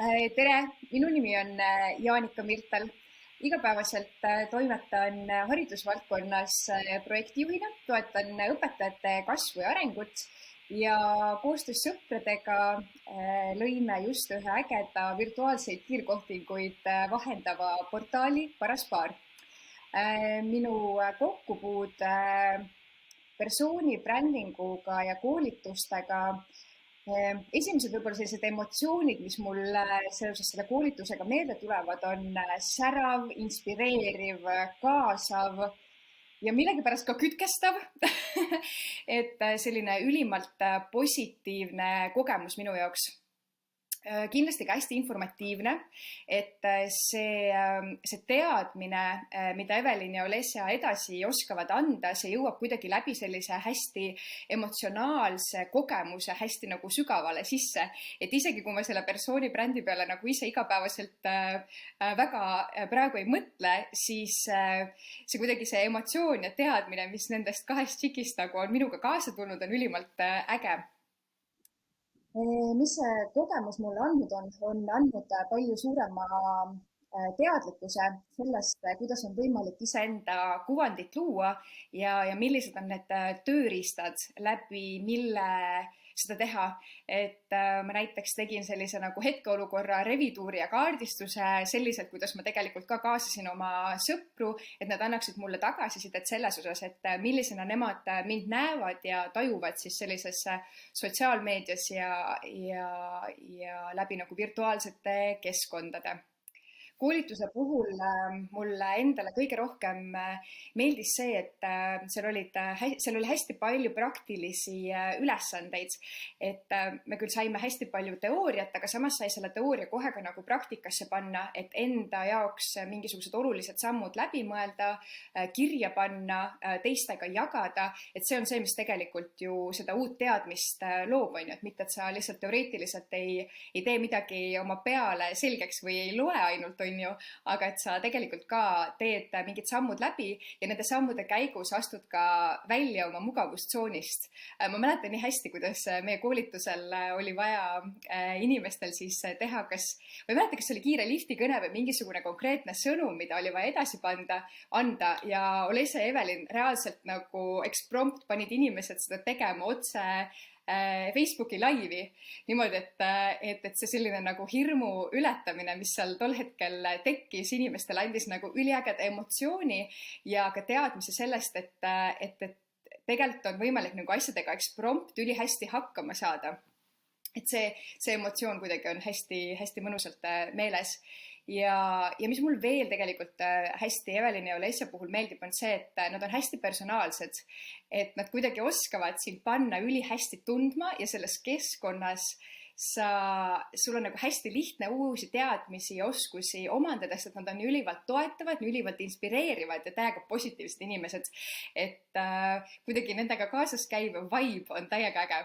Tere, minu nimi on Jaanika Mirtal. Igapäevaselt toimetan haridusvaldkonnas projektijuhina, toetan õpetajate kasvu ja arengut ja koostöös sõpradega lõime just ühe ägeda virtuaalseid kiirkohtinguid vahendava portaali Paraspaar. Minu kokkupuude persooni brändinguga ja koolitustega. Esimesed võib-olla sellised emotsioonid, mis mul seoses selle koolitusega meelde tulevad, on särav, inspireeriv, kaasav ja millegipärast ka kütkestav. Et selline ülimalt positiivne kogemus minu jaoks. Kindlasti ka hästi informatiivne, et see teadmine, mida Evelin ja Olesja edasi oskavad anda, see jõuab kuidagi läbi sellise hästi emotsionaalse kogemuse hästi nagu sügavale sisse. Et isegi kui ma selle persooni brändi peale nagu ise igapäevaselt väga praegu ei mõtle, siis see kuidagi see emotsioon ja teadmine, mis nendest kahest tšikist nagu on minuga kaasa tulnud, on ülimalt äge. Mis see kogemus mulle andnud on andnud palju suurema teadlikkuse sellest, kuidas on võimalik iseenda kuvandit luua ja millised on need tööriistad, läbi mille seda teha. Et ma näiteks tegin sellise nagu hetkeolukorra revituuri ja kaardistuse selliselt, kuidas ma tegelikult ka kaasasin oma sõpru, et nad annaksid mulle tagasisidet selles osas, et millisena nemad mind näevad ja tajuvad siis sellises sotsiaalmeedias ja läbi nagu virtuaalsete keskkondade. Koolituse puhul mulle endale kõige rohkem meeldis see, et seal oli hästi palju praktilisi ülesandeid, et me küll saime hästi palju teooriat, aga samas sai selle teooria kohe ka nagu praktikasse panna, et enda jaoks mingisugused olulised sammud läbi mõelda, kirja panna, teistega jagada, et see on see, mis tegelikult ju seda uut teadmist loob, et mitte, et sa lihtsalt teoreetiliselt ei tee midagi oma peale selgeks või ei loe ainult, aga et sa tegelikult ka teed mingid sammud läbi ja nende sammude käigus astud ka välja oma mugavustsoonist. Ma mäletan nii hästi, kuidas meie koolitusel oli vaja inimestel siis teha ma ei mäleta, kas oli kiire liftikõne või mingisugune konkreetne sõnum, mida oli vaja edasi anda ja Olesja ja Evelin reaalselt nagu eksprompt panid inimesed seda tegema otse Facebooki laivi niimoodi, et see selline nagu hirmu ületamine, mis seal tol hetkel tekkis, inimestele andis nagu üliägeda emotsiooni ja ka teadmise sellest, et tegelikult on võimalik nagu asjadega eksprompt ülihästi hakkama saada. Et see emotsioon kuidagi on hästi mõnusalt meeles. Ja mis mul veel tegelikult hästi Evelin ja Olesja puhul meeldib, on see, et nad on hästi personaalsed, et nad kuidagi oskavad sind panna ülihästi tundma ja selles keskkonnas sul on nagu hästi lihtne uusi teadmisi ja oskusi omandada, sest nad on nii ülivalt toetavad, nii ülivalt inspireerivad ja täiega positiivsed inimesed, et kuidagi nendega kaasas käiv vibe on täiega äge,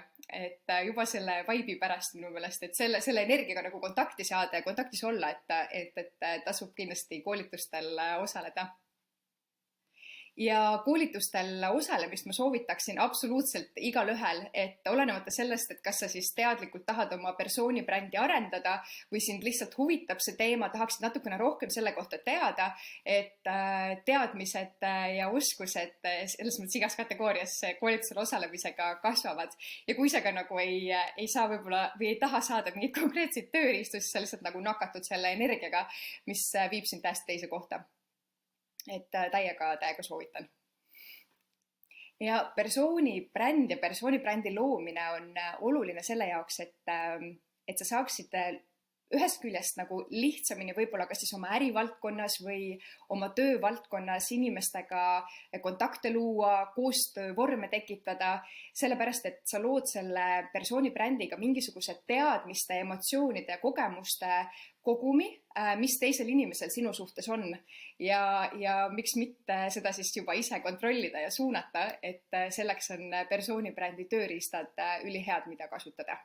et juba selle vibe'i pärast minu meelest, et selle energiaga nagu kontakti saada ja kontaktis olla, et tasub kindlasti koolitustel osaleda. Ja koolitustel osalemist ma soovitaksin absoluutselt igal ühel, et olenemata sellest, et kas sa siis teadlikult tahad oma persooni brändi arendada või sind lihtsalt huvitab see teema, tahaksid natukene rohkem selle kohta teada, et teadmised ja oskused selles mõttes igas kategoorias koolitusel osalemisega kasvavad. Ja kui sa ka nagu ei saa võib-olla või ei taha saada mingit konkreetseid tööriistu, siis sa lihtsalt nagu nakatud selle energiaga, mis viib sind täiesti teise kohta. Et täiega soovitan. Ja persooni bränd ja persooni brändi loomine on oluline selle jaoks, et sa saaksid ühest küljest nagu lihtsamini võib-olla kas siis oma ärivaldkonnas või oma töövaldkonnas inimestega kontakte luua, koostöövorme tekitada, sellepärast, et sa lood selle persooni brändiga mingisuguse teadmiste, emotsioonide ja kogemuste kogumi, mis teisel inimesel sinu suhtes on ja miks mitte seda siis juba ise kontrollida ja suunata, et selleks on persooni brändi tööriistad ülihead, mida kasutada.